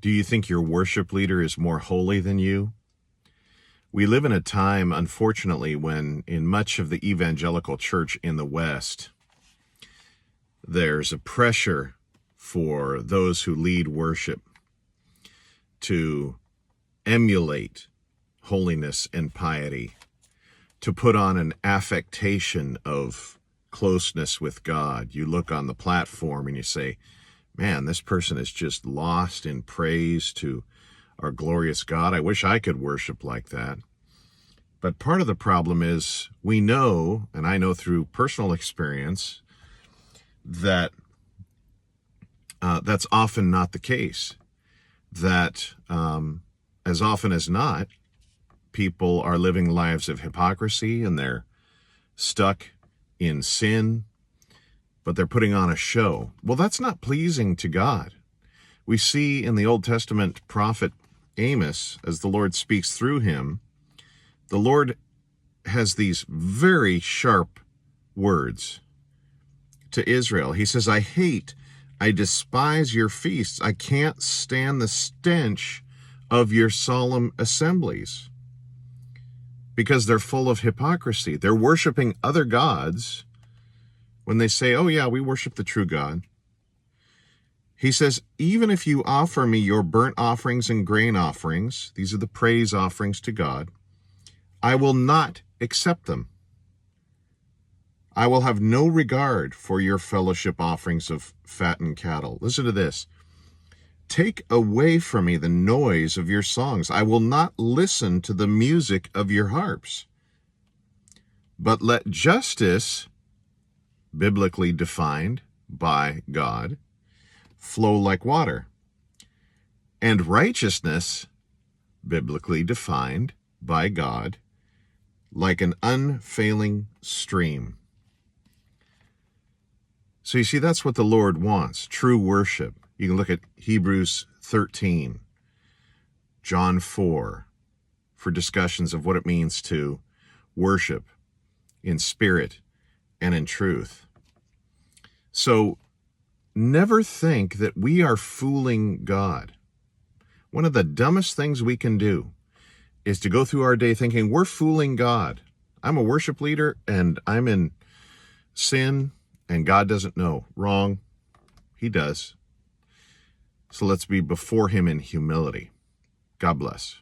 Do you think your worship leader is more holy than you? We live in a time, unfortunately, when in much of the evangelical church in the West, there's a pressure for those who lead worship to emulate holiness and piety, to put on an affectation of closeness with God. You look on the platform and you say, man, this person is just lost in praise to our glorious God. I wish I could worship like that. But part of the problem is we know, and I know through personal experience, that that's often not the case. That as often as not, people are living lives of hypocrisy and they're stuck in sin, but they're putting on a show. Well, that's not pleasing to God. We see in the Old Testament prophet Amos, as the Lord speaks through him, the Lord has these very sharp words to Israel. He says, I despise your feasts. I can't stand the stench of your solemn assemblies, because they're full of hypocrisy. They're worshiping other gods when they say, oh yeah, we worship the true God. He says, even if you offer me your burnt offerings and grain offerings, these are the praise offerings to God, I will not accept them. I will have no regard for your fellowship offerings of fattened cattle. Listen to this. Take away from me the noise of your songs. I will not listen to the music of your harps. But let justice, biblically defined by God, flow like water, and righteousness, biblically defined by God, like an unfailing stream. So you see, that's what the Lord wants, true worship. You can look at Hebrews 13, John 4, for discussions of what it means to worship in spirit and in truth. So never think that we are fooling God. One of the dumbest things we can do is to go through our day thinking we're fooling God. I'm a worship leader and I'm in sin and God doesn't know. Wrong. He does. So let's be before him in humility. God bless.